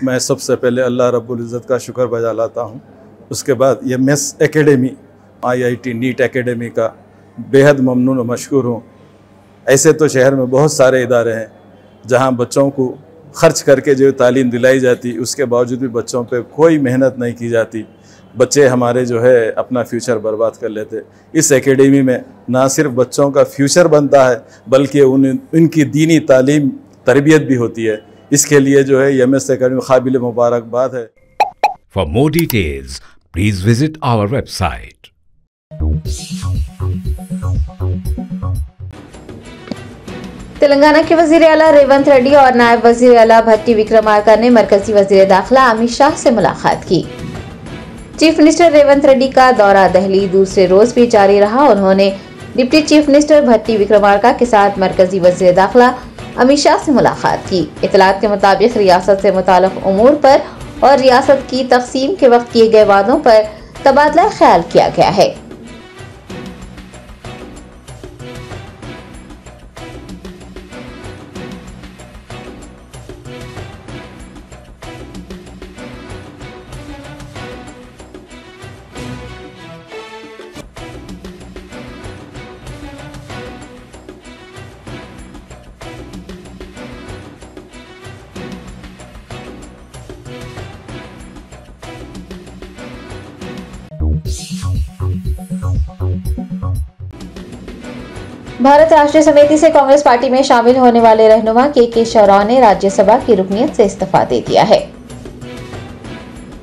मैं सबसे पहले अल्लाह रब्बुल इज़्ज़त का शुक्र बजा लाता हूँ। उसके बाद ये मेस एकेडमी IIT नीट एकेडमी का बेहद ममनून और मशकूर हूँ। ऐसे तो शहर में बहुत सारे इदारे हैं जहाँ बच्चों को ख़र्च करके जो तालीम दिलाई जाती, उसके बावजूद भी बच्चों पे कोई मेहनत नहीं की जाती। बच्चे हमारे जो है अपना फ्यूचर बर्बाद कर लेते। इस एकेडमी में ना सिर्फ बच्चों का फ्यूचर बनता है बल्कि उनकी दीनी तालीम तरबियत भी होती है। इसके लिए जो है MS एकेडमी काबिल मुबारकबाद है। For more details, please visit our website. Telangana के वजीर आला रेवंत रेड्डी और नायब वजीर आला भट्टी विक्रमार्का ने मरकजी वजीर दाखिला अमित शाह से मुलाकात की। चीफ मिनिस्टर रेवंत रेड्डी का दौरा दिल्ली दूसरे रोज भी जारी रहा। उन्होंने डिप्टी चीफ मिनिस्टर भट्टी विक्रमार्का के साथ मरकजी वजीर दाखिला अमित शाह से मुलाकात की। इतलात के मुताबिक रियासत से मुताल्लिक़ उमूर पर और रियासत की तकसीम के वक्त किए गए वादों पर तबादला ख्याल किया गया है। भारत राष्ट्रीय समिति से कांग्रेस पार्टी में शामिल होने वाले रहनुमा के शव राव ने राज्यसभा की रुकनीत से इस्तीफा दे दिया है।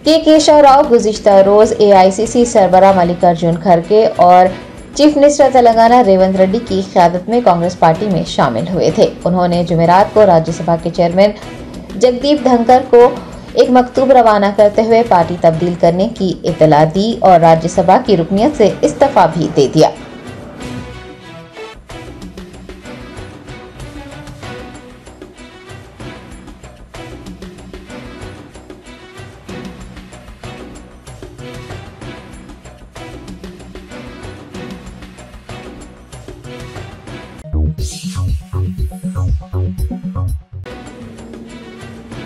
के शव राव गुज़िश्ता रोज AICC सरबराह मल्लिकार्जुन खड़गे और चीफ मिनिस्टर तेलंगाना रेवंत रेड्डी की क़यादत में कांग्रेस पार्टी में शामिल हुए थे। उन्होंने जुमेरात को राज्यसभा के चेयरमैन जगदीप धनखड़ को एक मकतूब रवाना करते हुए पार्टी तब्दील करने की इत्तला दी और राज्यसभा की रुकनीत से इस्तीफा भी दे दिया।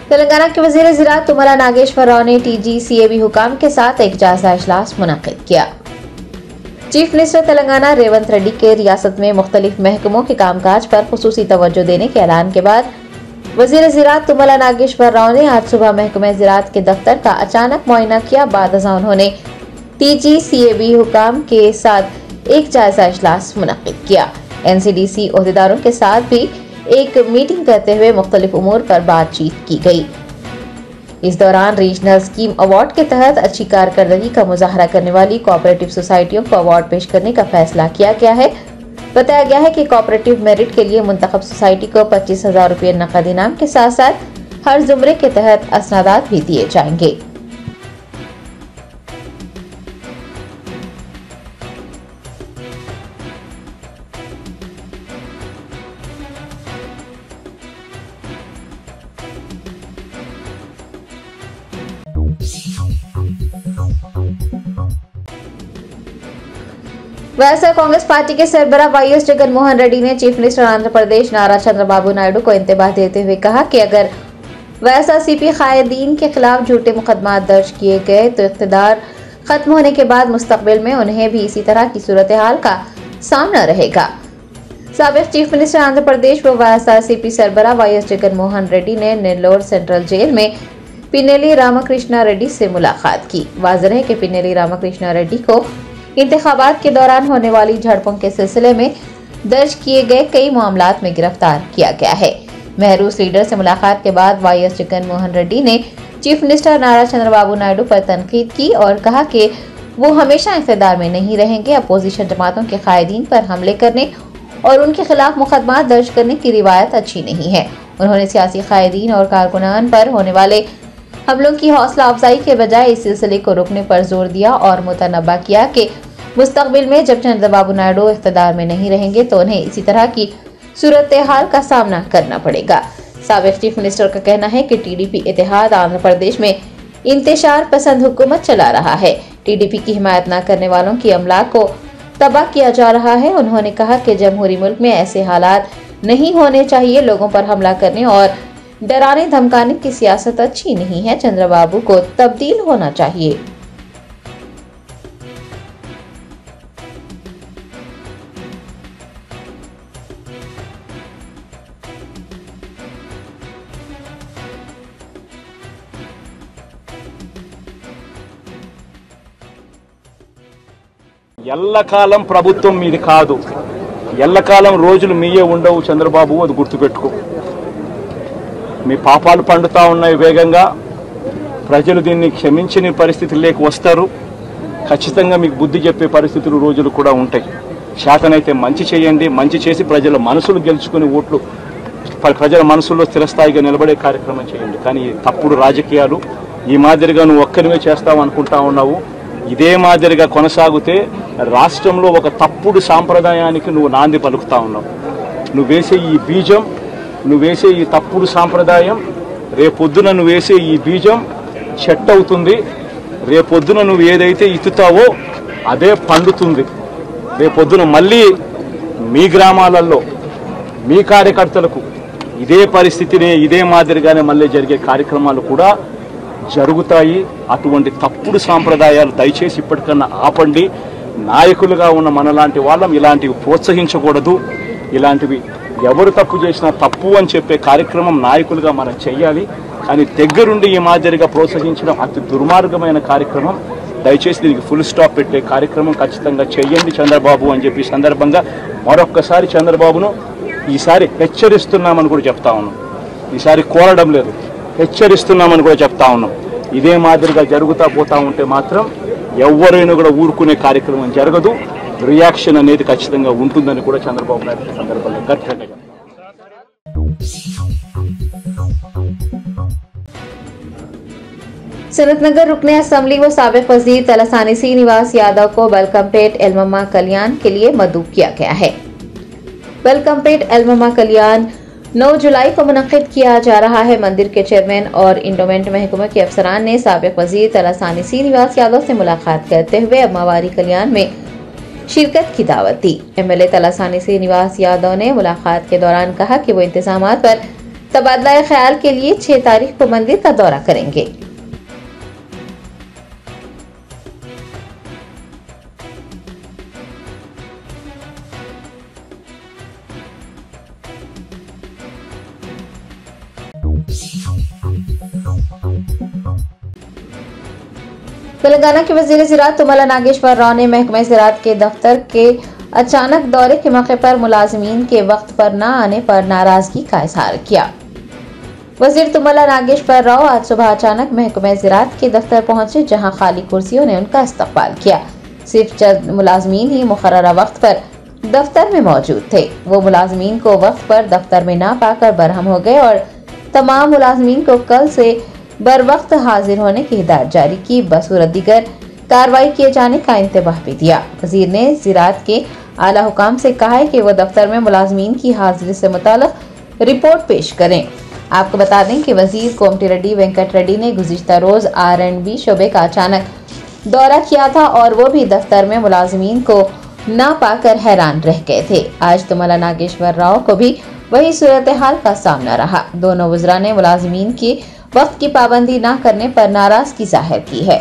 तेलंगाना के वजीर ज़राअत तुम्मला नागेश्वर राव ने TGCAB हुकाम के साथ एक जायजा इजलास मुनक्किद किया। चीफ मिनिस्टर तेलंगाना रेवंत रेड्डी के रियासत में मुख्तलिफ महकमों के कामकाज पर खुसूसी तवज्जो देने के ऐलान के बाद वजीर ज़राअत तुम्मला नागेश्वर राव ने आज सुबह महकमे ज़राअत के दफ्तर का अचानक मुआयना किया। बाद अज़ां उन्होंने TGCAB हुकाम के साथ एक जायजा इजलास मुनक्किद किया। NCDC ओहदेदारों के साथ भी एक मीटिंग करते हुए मुख्तलिफ उमूर पर बातचीत की गई। इस दौरान रीजनल स्कीम अवार्ड के तहत अच्छी कारकर्दगी का मुजाहरा करने वाली कोऑपरेटिव सोसाइटियों को अवार्ड पेश करने का फैसला किया गया है। बताया गया है कि कोऑपरेटिव मेरिट के लिए मुंतखब सोसाइटी को 25,000 रुपये नकद इनाम के साथ साथ हर जुमरे के तहत असनादात भी दिए जाएंगे। वैसे कांग्रेस पार्टी के सरबराह YS जगनमोहन रेड्डी ने चीफ मिनिस्टर आंध्र प्रदेश नारा चंद्रबाबू नायडू को इंतबाह देते हुए कहा कि अगर YSRCP कायदीन के खिलाफ झूठे मुकदमा दर्ज किए गए तो इख्तिदार खत्म होने के बाद मुस्तकबिल में उन्हें भी इसी तरह की सूरत हाल का सामना रहेगा। साबिक चीफ मिनिस्टर आंध्र प्रदेश व YSRCP सरबराह YS जगनमोहन रेड्डी ने नेल्लोर सेंट्रल जेल में पिनेली रामकृष्णा रेड्डी से मुलाकात की। वाज़ेह है कि पिनेली रामकृष्णा रेड्डी को इंतखाबात के दौरान होने वाली झड़पों के सिलसिले में दर्ज किए गए कई मामलात में गिरफ्तार किया गया है। महरूस लीडर से मुलाकात के बाद YS जगनमोहन रेड्डी ने चीफ मिनिस्टर नारा चंद्रबाबू नायडू पर तनकीद की और कहा कि वो हमेशा इख्तिदार में नहीं रहेंगे। अपोजिशन जमातों के कायदीन पर हमले करने और उनके खिलाफ मुकदमा दर्ज करने की रिवायत अच्छी नहीं है। उन्होंने सियासी कायदीन और कारकुनान पर होने वाले हमलों की हौसला अफजाई के बजाय इस सिलसिले को रोकने पर जोर दिया और मुतनब्बा किया कि मुस्तकबिल में जब चंद्रबाबू नायडू इख्तिदार में नहीं रहेंगे तो उन्हें इसी तरह की सूरत हाल का सामना करना पड़ेगा। साबिक चीफ मिनिस्टर का कहना है कि TDP इत्तेहाद आंध्र प्रदेश में इंतशार पसंद हुकूमत चला रहा है। TDP की हिमायत न करने वालों की अमलाक को तबाह किया जा रहा है। उन्होंने कहा कि जमहूरी मुल्क में ऐसे हालात नहीं होने चाहिए। लोगों पर हमला करने और डराने धमकाने की सियासत अच्छी नहीं है। चंद्रबाबू को तब्दील होना चाहिए। ఎల్లకాలం ప్రభుత్వం మీది కాదు, ఎల్లకాలం రోజులు మీయే ఉండవు చంద్రబాబు, అది గుర్తుపెట్టుకో. మీ పాపాలు పండుతా ఉన్నాయి వేగంగా. ప్రజలు దీన్ని క్షమించని పరిస్థితుల్లోకి వస్తారు. ఖచ్చితంగా మీకు బుద్ధి చెప్పే పరిస్థితులు రోజులు కూడా ఉంటాయి. శాతనైతే మంచి చేయండి, మంచి చేసి ప్రజల మనసులు గెలుచుకుని ఓట్లు ప్రజల మనసుల్లో స్థిరస్థాయిగా నిలబడే కార్యక్రమం చేయండి. కానీ తప్పుడు రాజకీయాలు ఈ మాదిరిగా నువ్వు ఒక్కరివే చేస్తావు అనుకుంటా ఉన్నావు. ఇదే మాదిరిగా కొనసాగితే రాష్ట్రంలో ఒక తప్పుడు సాంప్రదాయానికి నువ్వు నాంది పలుకుతా ఉన్నావు. నువ్వు వేసే ఈ బీజం, నువ్వు వేసే ఈ తప్పుడు సాంప్రదాయం, రేపొద్దున నువ్వు వేసే ఈ బీజం చెట్టు అవుతుంది. రేపొద్దున నువ్వు ఏదైతే ఇత్తుతావో అదే పండుతుంది. రేపొద్దున మళ్ళీ మీ గ్రామాలలో మీ కార్యకర్తలకు ఇదే పరిస్థితినే, ఇదే మాదిరిగానే మళ్ళీ జరిగే కార్యక్రమాలు కూడా జరుగుతాయి. అటువంటి తప్పుడు సాంప్రదాయాలు దయచేసి ఇప్పటికన్నా ఆపండి. నాయకులుగా ఉన్న మనలాంటి వాళ్ళం ఇలాంటివి ప్రోత్సహించకూడదు. ఇలాంటివి ఎవరు తప్పు చేసినా తప్పు అని చెప్పే కార్యక్రమం నాయకులుగా మనం చెయ్యాలి. కానీ దగ్గరుండి ఈ మాదిరిగా ప్రోత్సహించడం అతి దుర్మార్గమైన కార్యక్రమం. దయచేసి దీనికి ఫుల్ స్టాప్ పెట్టే కార్యక్రమం ఖచ్చితంగా చెయ్యండి చంద్రబాబు అని చెప్పి సందర్భంగా మరొక్కసారి చంద్రబాబును ఈసారి హెచ్చరిస్తున్నామని కూడా చెప్తా ఉన్నాం. ఈసారి కోరడం లేదు, హెచ్చరిస్తున్నామని కూడా చెప్తా ఉన్నాం. ఇదే మాదిరిగా జరుగుతూ పోతా ఉంటే మాత్రం ఎవరైనా కూడా ఊరుకునే కార్యక్రమం జరగదు. రియాక్షన్ అనేది ఖచ్చితంగా ఉంటుందని కూడా చంద్రబాబు నాయుడు సందర్భంగా గట్టిగా చెప్తారు. सनतनगर रुकने असम्बली व साबिक वजीर तलासानी श्रीनिवास यादव को वेलकमपेट एलममा कल्याण के लिए मदऊ किया गया है। वेलकमपेट एलममा कल्याण 9 जुलाई को मुनक्किद किया जा रहा है। मंदिर के चेयरमैन और इंडोमेंट महकमा के अफसरान ने साबिक वजीर तलासानी श्रीनिवास यादव से मुलाकात करते हुए अम्मावारी कल्याण में शिरकत की दावत दी। एमएलए तलासानी श्रीनिवास यादव ने मुलाकात के दौरान कहा कि वो इंतजामात पर तबादला ख्याल के लिए 6 तारीख को मंदिर का दौरा करेंगे। तेलंगाना के वजीर ज़राअत तुम्मला नागेश्वर राव ने महकमा ज़राअत के दफ्तर के अचानक दौरे के मौके पर मुलाजमीन के वक्त पर न आने पर नाराजगी का इजहार किया। वजीर तुम्मला नागेश्वर राव आज सुबह अचानक महकमा ज़राअत के दफ्तर पहुंचे, जहां खाली कुर्सियों ने उनका इस्तकबाल किया। सिर्फ चंद मुलाजमीन ही मुकर्ररा वक्त पर दफ्तर में मौजूद थे। वो मुलाजमीन को वक्त पर दफ्तर में ना पाकर बरहम हो गए और तमाम मुलाजमीन को कल से बर वक्त हाजिर होने की हिदायत जारी की, बसूरत दीगर कार्रवाई किए जाने का इंतबाह भी दिया। वजीर ने ज़राअत के आला हुकाम से कहा है कि वो दफ्तर में मुलाजमीन की हाजिरी से मुताल्लिक रिपोर्ट पेश करें। आपको बता दें कि वजीर कोमटी रेड्डी वेंकट रेड्डी ने गुज़िश्ता रोज़ R&B शोबे का अचानक दौरा किया था और वो भी दफ्तर में मुलाजमीन को ना पाकर हैरान रह गए थे। आज तुम्मला नागेश्वर राव को भी वही सूरत हाल का सामना रहा। दोनों वज़रा ने मुलाजमीन की वक्त की पाबंदी न करने पर नाराजगी जाहिर की है।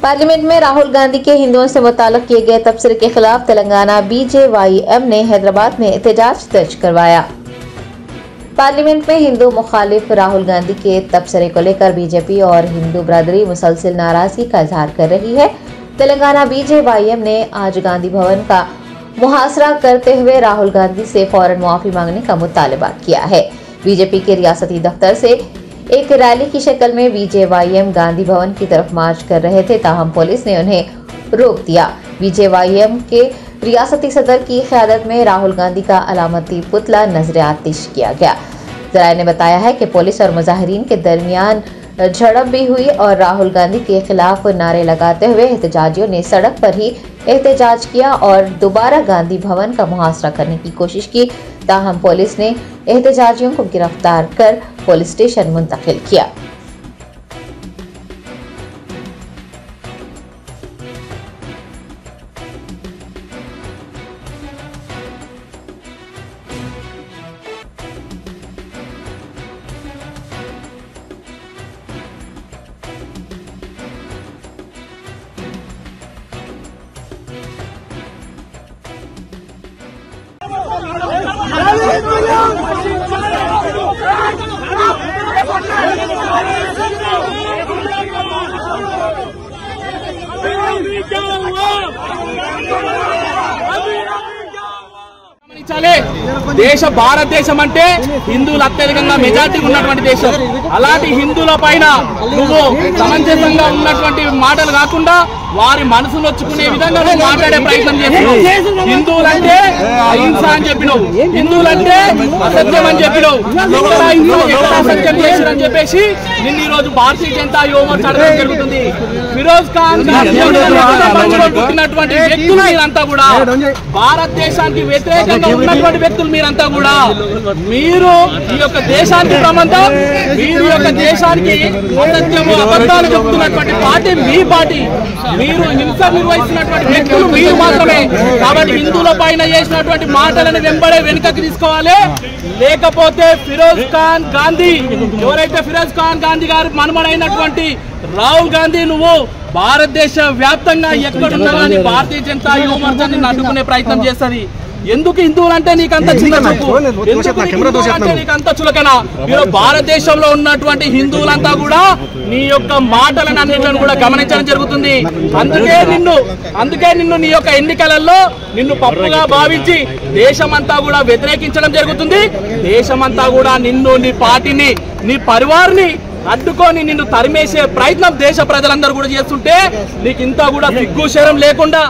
पार्लियामेंट में राहुल गांधी के हिंदुओं से मुताल्लिक किए गए तबसरे के खिलाफ तेलंगाना BJYM ने हैदराबाद में एहतजाज दर्ज करवाया। पार्लियामेंट में हिंदू मुखालिफ राहुल गांधी के तबसरे को लेकर बीजेपी और हिंदू बरादरी मुसलसल नाराजगी का इजहार कर रही है। तेलंगाना BJYM ने आज गांधी भवन का मुहासरा करते हुए राहुल गांधी से फौरन मुआफी मांगने का मुतालबा किया है। बीजेपी के रियासती दफ्तर से एक रैली की शक्ल में BJYM गांधी भवन की तरफ मार्च कर रहे थे, ताहम पुलिस ने उन्हें रोक दिया। BJYM के रियासती सदर की क़यादत में राहुल गांधी का अलामती पुतला नजर आतिश किया गया। ज़राए ने बताया है कि पुलिस और मुजाहिरीन के दरमियान झड़प भी हुई और राहुल गांधी के खिलाफ नारे लगाते हुए एहतजाजियों ने सड़क पर ही एहतजाज किया और दोबारा गांधी भवन का मुहासरा करने की कोशिश की। ताहम पुलिस ने एहतजाजियों को गिरफ्तार कर पुलिस स्टेशन मुंतकिल किया। దేశ భారతదేశం అంటే హిందువులు అత్యధికంగా మెజారిటీ ఉన్నటువంటి దేశం. అలాంటి హిందువుల పైన నువ్వు సమంజసంగా ఉన్నటువంటి మాటలు కాకుండా వారి మనసు నొచ్చుకునే విధంగా నువ్వు మాట్లాడే ప్రయత్నం చేస్తున్నావు. హిందువులంటే అహింస అని చెప్పినావు, హిందువులంటే అసత్యం అని చెప్పినావు, అసత్యం చేసిరని చెప్పేసి నిన్న ఈ రోజు భారతీయ జనతా యువ మోర్చా అడగడం జరుగుతుంది. ఫిరోజ్ ఖాన్ పుట్టినటువంటి వ్యక్తులు మీరంతా కూడా, భారతదేశానికి వ్యతిరేకంగా ఉన్నటువంటి వ్యక్తులు మీరంతా కూడా, మీరు ఈ యొక్క దేశానికి ప్రమాదం, మీరు ఈ యొక్క దేశానికి అసత్యము అబద్ధాలు చెప్తున్నటువంటి పార్టీ మీ పార్టీ. మీరు హింస నిర్వహిస్తున్నటువంటి వ్యక్తులు మీరు మాత్రమే. కాబట్టి హిందువుల పైన చేసినటువంటి మాటలను వెనుకకి తీసుకోవాలి. లేకపోతే ఫిరోజ్ ఖాన్ గాంధీ, ఎవరైతే ఫిరోజ్ ఖాన్ గాంధీ గారు మనుమడైనటువంటి రాహుల్ గాంధీ, నువ్వు భారతదేశ వ్యాప్తంగా ఎక్కడున్నా కానీ భారతీయ జనతా యువ మోర్చా నిన్ను అడ్డుకునే ప్రయత్నం చేస్తుంది. ఎందుకు హిందువులంటే నీకంత చిన్న చూపు, ఎందుకు నీకంత చులకన? మీరు భారతదేశంలో ఉన్నటువంటి హిందువులంతా కూడా నీ యొక్క మాటలను అన్నింటిని కూడా గమనించడం జరుగుతుంది. అందుకే నిన్ను నీ యొక్క ఎన్నికలలో నిన్ను పప్పుగా భావించి దేశమంతా కూడా వ్యతిరేకించడం జరుగుతుంది. దేశమంతా కూడా నిన్ను, నీ పార్టీని, నీ పరివార్ని అడ్డుకొని నిన్ను తరిమేసే ప్రయత్నం దేశ ప్రజలందరూ కూడా చేస్తుంటే నీకు ఇంత కూడా సిగ్గుశరం లేకుండా.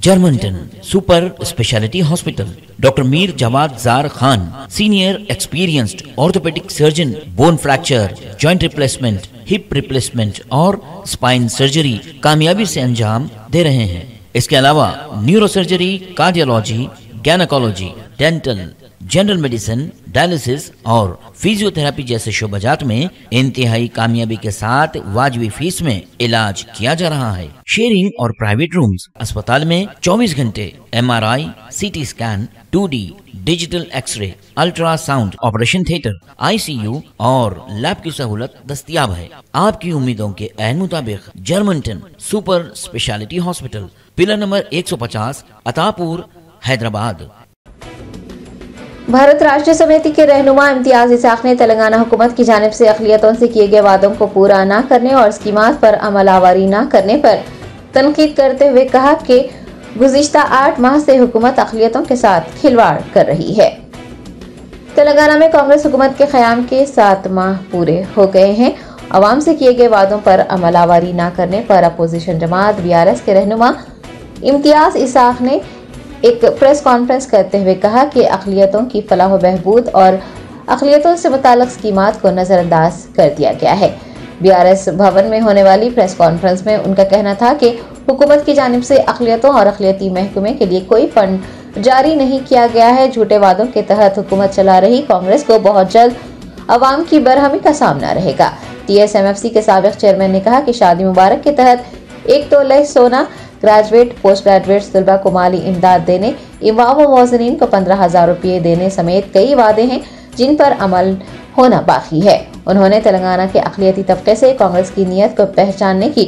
Germanton super speciality hospital, doctor Mir Jawad Zar Khan, senior experienced orthopaedic surgeon, bone fracture, joint replacement, hip replacement और स्पाइन सर्जरी कामयाबी से अंजाम दे रहे हैं। इसके अलावा neuro surgery, cardiology, gynaecology, dental, general medicine, dialysis और फिजियोथेरेपी जैसे शोबाजात में इंतहाई कामयाबी के साथ वाजबी फीस में इलाज किया जा रहा है। शेयरिंग और प्राइवेट रूम्स, अस्पताल में 24 घंटे MRI, CT scan, 2D digital X-ray, ultrasound, operation theatre, ICU और लैब की सहूलत दस्तयाब है। आपकी उम्मीदों के ऐन मुताबिक Germanton super speciality hospital, pillar number 150, Attapur, Hyderabad. Bharat Rashtra Samithi के रहनुमा इम्तियाज इसाक ने तेलंगाना हुकूमत की जानिब से अक़लियतों से किए गए वादों को पूरा न करने और स्कीमात पर अमलावरी न करने पर तनकीद करते हुए कहा कि गुज़िश्ता 8 माह से हुकूमत अक़लियतों के साथ खिलवाड़ कर रही है। तेलंगाना में कांग्रेस हुकूमत के क़याम के 7 माह पूरे हो गए हैं। अवाम से किए गए वादों पर अमलावरी न करने पर अपोजिशन जमात BRS के रहनुमा इम्तियाज इसाक ने एक प्रेस कॉन्फ्रेंस करते हुए कहा कि अक़लियतों की फलाह व बहबूद और अक़लियतों से मुताल्लिक़ स्कीमात को नज़रअंदाज कर दिया गया है। BRS भवन में होने वाली प्रेस कॉन्फ्रेंस में उनका कहना था कि हुकूमत की जानिब से अक़लियतों और अक़लियती महकमे के लिए कोई फंड जारी नहीं किया गया है। झूठे वादों के तहत हुकूमत चला रही कांग्रेस को बहुत जल्द अवाम की बरहमी का सामना रहेगा। TSMFC के साबिक़ चेयरमैन ने कहा कि शादी मुबारक के तहत 1 तोला सोना, ग्रेजुएट पोस्ट ग्रेजुएट तलबा को माली इमदाद देने, इमाम व मौज़नीन को 15,000 रुपये देने समेत कई वादे हैं जिन पर अमल होना बाकी है। उन्होंने तेलंगाना के अक़लियती तबके से कांग्रेस की नीयत को पहचानने की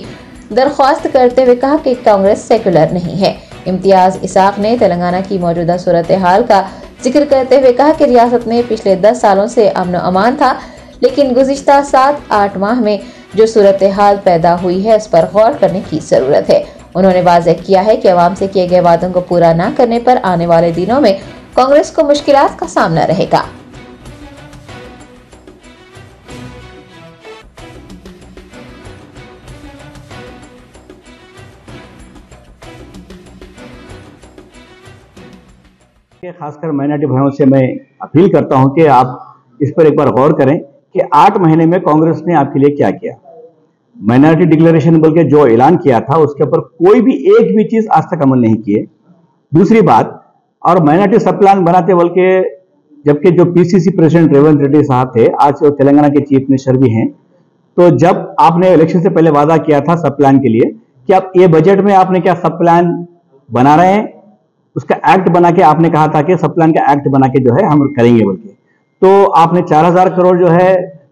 दरख्वास्त करते हुए कहा कि कांग्रेस सेकुलर नहीं है। इम्तियाज इसाक ने तेलंगाना की मौजूदा सूरत हाल का जिक्र करते हुए कहा कि रियासत में पिछले 10 सालों से अमन अमान था, लेकिन गुज़िश्ता 7-8 माह में जो सूरत हाल पैदा हुई है इस पर गौर करने की ज़रूरत है। उन्होंने वाज़ेह किया है कि अवाम से किए गए वादों को पूरा न करने पर आने वाले दिनों में कांग्रेस को मुश्किलात का सामना रहेगा। खासकर माइनॉरिटी भाइयों से मैं अपील करता हूं कि आप इस पर एक बार गौर करें कि 8 महीने में कांग्रेस ने आपके लिए क्या किया। माइनॉरिटी डिक्लेरेशन बोल के जो ऐलान किया था उसके ऊपर कोई भी एक भी चीज आज तक अमल नहीं किए। दूसरी बात, और माइनॉरिटी सब प्लान बनाते बोल के, जबकि जो पीसीसी प्रेसिडेंट रेवंत रेड्डी साहब थे, आज वो तेलंगाना के चीफ मिनिस्टर भी हैं, तो जब आपने इलेक्शन से पहले वादा किया था सब प्लान के लिए कि आप ये बजट में आपने क्या सब प्लान बना रहे हैं, उसका एक्ट बना के आपने कहा था कि सब प्लान का एक्ट बना के जो है हम करेंगे बोल के, तो आपने 4000 करोड़ जो है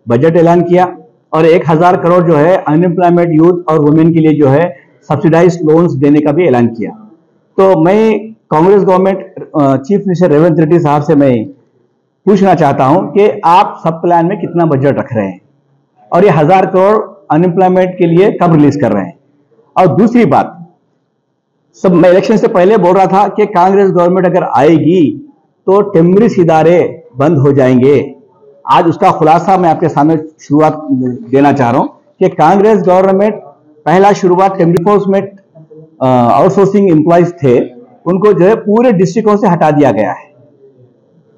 बजट ऐलान किया और 1000 करोड़ जो है अनएम्प्लॉयमेंट यूथ और वुमेन के लिए जो है सब्सिडाइज लोन्स देने का भी ऐलान किया। तो मैं Congress government chief minister Revanth Reddy साहब से मैं पूछना चाहता हूं कि आप सब प्लान में कितना बजट रख रहे हैं और ये 1000 करोड़ अनएम्प्लॉयमेंट के लिए कब रिलीज कर रहे हैं। और दूसरी बात, सब मैं इलेक्शन से पहले बोल रहा था कि कांग्रेस गवर्नमेंट अगर आएगी तो टेम्पररी इदारे बंद हो जाएंगे। आज उसका खुलासा मैं आपके सामने शुरुआत देना चाह रहा हूं कि कांग्रेस गवर्नमेंट पहला शुरुआत टेम्पररी एनफोर्समेंट आउटसोर्सिंग एम्प्लॉयज थे, उनको जो है पूरे डिस्ट्रिक्टों से हटा दिया गया है।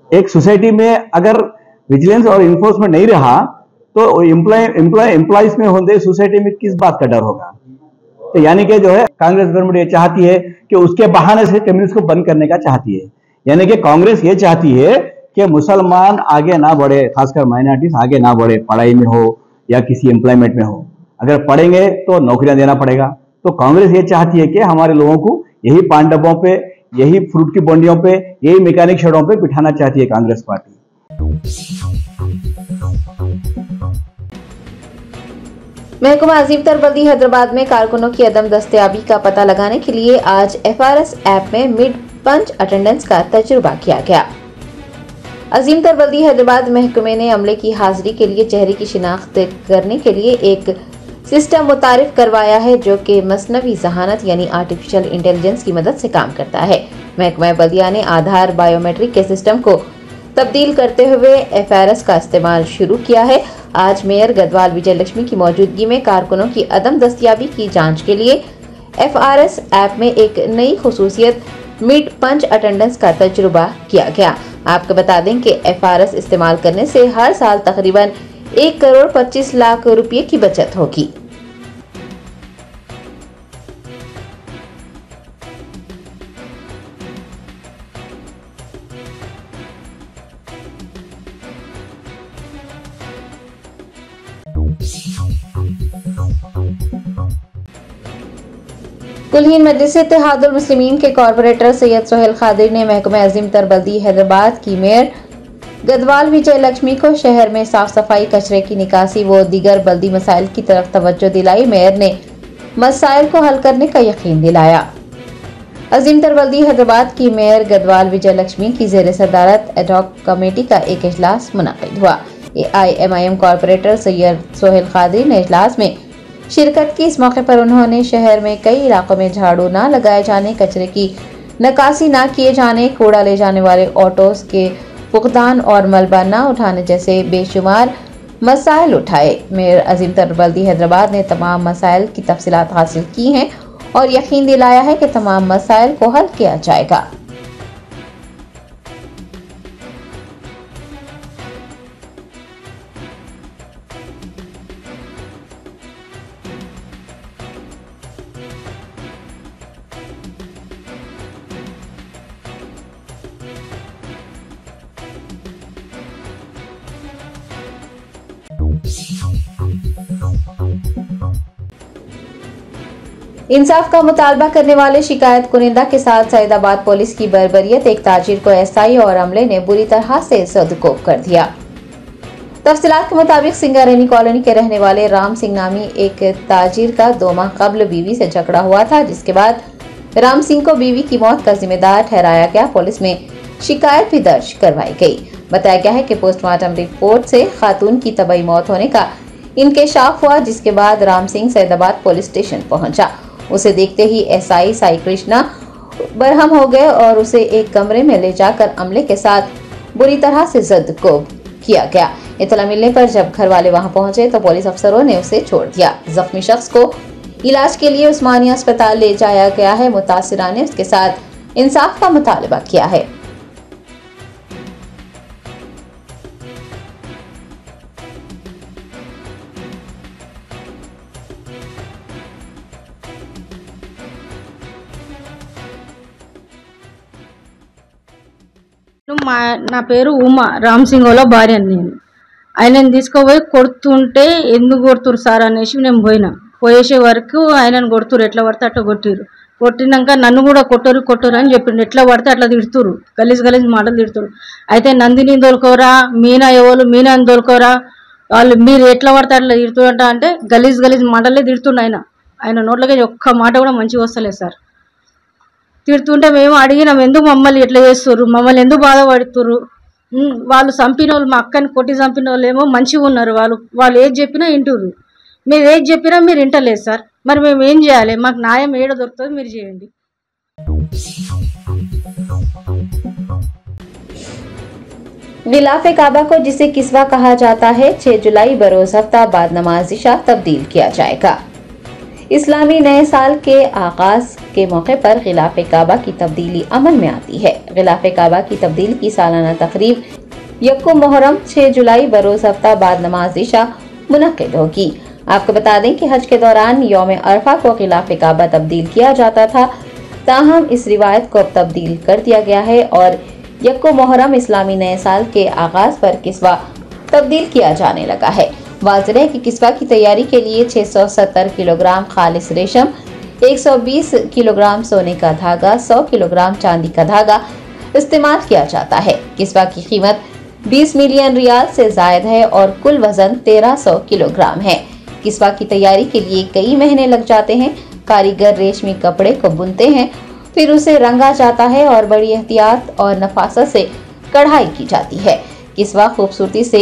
एक सोसाइटी में अगर विजिलेंस और इन्फोर्समेंट नहीं रहा तो एम्प्लॉयज में होंगे सोसाइटी में किस बात का डर होगा। तो यानी कि जो है कांग्रेस गवर्नमेंट ये चाहती है कि उसके बहाने से टेम्पररी को बंद करने का चाहती है। यानी कि कांग्रेस ये चाहती है कि मुसलमान आगे ना बढ़े, खासकर माइनॉरिटीज आगे ना बढ़े, पढ़ाई में हो या किसी एम्प्लॉयमेंट में हो। अगर पढ़ेंगे तो नौकरियां देना पड़ेगा। तो कांग्रेस ये चाहती है कि हमारे लोगों को यही पान डब्बों पे, यही फ्रूट की बोंडियों पे, यही मैकेनिक शेडों पे बिठाना चाहती है कांग्रेस पार्टी। महकमा अजीम तरबल्दी हैदराबाद में कारकुनों की अदम दस्तयाबी का पता लगाने के लिए आज FRS ऐप में मिड पंच अटेंडेंस का तजुर्बा किया गया। अजीम तरबल्दी हैदराबाद महकमे ने अमले की हाजिरी के लिए चेहरे की शिनाख्त करने के लिए एक सिस्टम मुतारिफ करवाया है जो कि मसनवी जहानत यानी आर्टिफिशियल इंटेलिजेंस की मदद से काम करता है। महकमा बल्दिया ने आधार बायोमेट्रिक के सिस्टम को तब्दील करते हुए FRS का इस्तेमाल शुरू किया है। आज मेयर गदवाल विजय लक्ष्मी की मौजूदगी में कारकुनों की अदम दस्तयाबी की जांच के लिए FRS ऐप में एक नई खुसूसियत मिड पंच अटेंडेंस का तजुर्बा किया गया। आपको बता दें कि FRS इस्तेमाल करने से हर साल तकरीबन 1 करोड़ 25 लाख रुपये की बचत होगी। कुलहीन मजलिस इत्तेहादुल मुस्लिमीन के कॉर्पोरेटर सैयद सोहेल खादिर ने महकमा अजीम तरबल्दी हैदराबाद की मेयर गदवाल विजय लक्ष्मी को शहर में साफ सफाई, कचरे की निकासी व दीगर बल्दी मसाइल की तरफ तवज्जो दिलाई। मेयर ने मसाइल को हल करने का यकीन दिलाया। अजीम तरबल्दी हैदराबाद की मेयर गदवाल विजय लक्ष्मी की जेर सदारत एडॉक कमेटी का एक इजलास मुनक़िद हुआ। AIMIM कॉर्पोरेटर सैयद सोहेल खादिर ने इजलास में शिरकत की। इस मौके पर उन्होंने शहर में कई इलाकों में झाड़ू न लगाए जाने, कचरे की निकासी न किए जाने, कूड़ा ले जाने वाले ऑटोस के फुकदान और मलबा न उठाने जैसे बेशुमार मसाइल उठाए। मेयर अजीम तरबल्दी हैदराबाद ने तमाम मसाइल की तफसीलात हासिल की हैं और यकीन दिलाया है कि तमाम मसाइल को हल किया जाएगा। इंसाफ का मुतालबा करने वाले शिकायत कुनिंदा के साथ सैदाबाद पुलिस की बर्बरियत, एक ताजिर को SI और अमले ने बुरी तरह से सदकोप कर दिया। तफसीलात के मुताबिक सिंगारेनी कॉलोनी के रहने वाले राम सिंह नामी एक ताजिर का 2 माह कबल बीवी से झगड़ा हुआ था, जिसके बाद राम सिंह को बीवी की मौत का जिम्मेदार ठहराया गया। पुलिस में शिकायत भी दर्ज करवाई गई। बताया गया है कि पोस्टमार्टम रिपोर्ट से खातून की तबई मौत होने का इंकशाफ हुआ, जिसके बाद राम सिंह सैदाबाद पुलिस स्टेशन पहुंचा। उसे देखते ही SI साई कृष्णा बरहम हो गए और उसे एक कमरे में ले जाकर अमले के साथ बुरी तरह से जदकोब किया गया। इतला मिलने पर जब घर वाले वहां पहुंचे तो पुलिस अफसरों ने उसे छोड़ दिया। जख्मी शख्स को इलाज के लिए उस्मानिया अस्पताल ले जाया गया है। मुतासिरा ने उसके साथ इंसाफ का मुतालबा किया है। నా పేరు ఉమా రామ్సింగోలో భార్య నేను. ఆయనను తీసుకుపోయి కొడుతుంటే ఎందుకు కొడుతురు సార్ అనేసి నేను పోయేసే వరకు ఆయనను కొడుతురు, ఎట్లా పడితే అట్లా కొట్టిరు. కొట్టినాక నన్ను కూడా కొట్టరు అని చెప్పిండు. ఎట్లా పడితే అట్లా తిడుతురు, గలీజ్ మాటలు తిడుతురు. అయితే నందిని దొరకవరా, మీనా ఎవరు, మీనాని దొరకవరా, వాళ్ళు మీరు ఎట్లా పడితే అట్లా తిడుతురంట అంటే గలీజ్ మాటలే తిడుతుండు. ఆయన నోట్లకి ఒక్క మాట కూడా మంచిగా వస్తలేదు సార్. తిడుతుంటే మేము అడిగినాం, ఎందుకు మమ్మల్ని ఎట్లా చేస్తుర్రు, మమ్మల్ని ఎందుకు బాధపడుతుర్రు, వాళ్ళు చంపిన వాళ్ళు, మా అక్కని కొట్టి చంపిన వాళ్ళు ఏమో మంచిగా ఉన్నారు, వాళ్ళు ఏది చెప్పినా వింటుర్రు, మీరు ఏది చెప్పినా మీరు వింటలేదు సార్. మరి మేము ఏం చేయాలి, మాకు న్యాయం ఏడ దొరుకుతుంది మీరు చేయండి. गिलाफ़े काबा को जिसे किस्वा कहा जाता है 6 जुलाई बरोज हफ्ता बाद नमाज इशा तब्दील किया जाएगा। इस्लामी नए साल के आगाज के मौके पर गिलाफ़े काबा की तब्दीली अमल में आती है। गिलाफ़े काबा की तब्दील की सालाना तकरीब यक्कुम मुहर्रम 6 जुलाई बरोज हफ्ता बाद नमाज इशा मुनक्किद होगी। आपको बता दें कि हज के दौरान यौम अरफा को गिलाफ़े काबा तब्दील किया जाता था, ताहम इस रिवायत को अब तब्दील कर दिया गया है और यक्कुम मुहर्रम इस्लामी नए साल के आगाज पर किस्वा तब्दील किया जाने लगा है। वाज़ेह है कि किस्वा की तैयारी के लिए 670 किलोग्राम खालिस रेशम, 120 किलोग्राम सोने का धागा, 100 किलोग्राम चांदी का धागा इस्तेमाल किया जाता है। किस्वा की कीमत 20 मिलियन रियाल से जायद है और कुल वजन 1300 किलोग्राम है। किस्वा की तैयारी के लिए कई महीने लग जाते हैं। कारीगर रेशमी कपड़े को बुनते हैं, फिर उसे रंगा जाता है और बड़ी एहतियात और नफासत से कढ़ाई की जाती है। किस्वा खूबसूरती से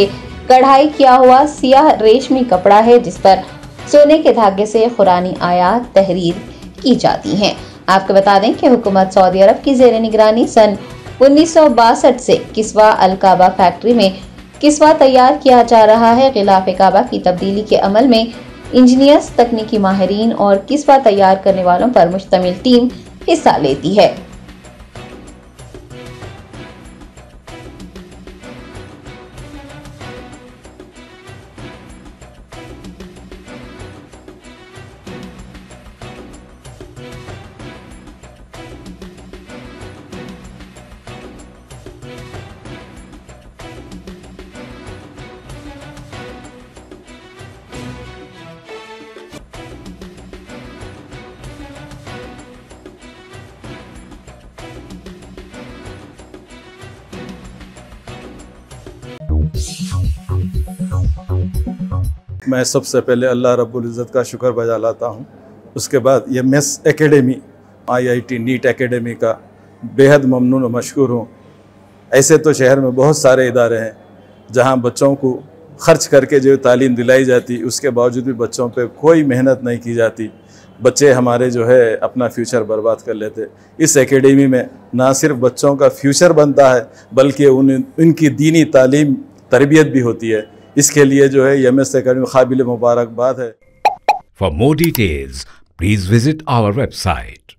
कढ़ाई किया हुआ सियाह रेशमी कपड़ा है जिस पर सोने के धागे से कुरानी आयात तहरीर की जाती हैं। आपको बता दें कि हुकूमत सऊदी अरब की ज़ेर निगरानी सन 1962 से किस्वा अल काबा फैक्ट्री में किस्वा तैयार किया जा रहा है। गिलाफ़े काबा की तब्दीली के अमल में इंजीनियर्स, तकनीकी माहिरीन और किस्वा तैयार करने वालों पर मुश्तमिल टीम हिस्सा लेती है। मैं सबसे पहले अल्लाह रब्बुल इज़्ज़त का शुक्र बजा लाता हूँ। उसके बाद ये मेस एकेडमी IIT नीट एकेडमी का बेहद ममनून और मशकूर हूँ। ऐसे तो शहर में बहुत सारे इदारे हैं जहाँ बच्चों को ख़र्च करके जो तालीम दिलाई जाती, उसके बावजूद भी बच्चों पे कोई मेहनत नहीं की जाती। बच्चे हमारे जो है अपना फ्यूचर बर्बाद कर लेते। इस एकेडमी में ना सिर्फ बच्चों का फ्यूचर बनता है बल्कि उनकी दीनी तालीम तरबियत भी होती है। इसके लिए जो है MS एकेडमी काबिल मुबारकबाद है। For more details, please visit our website.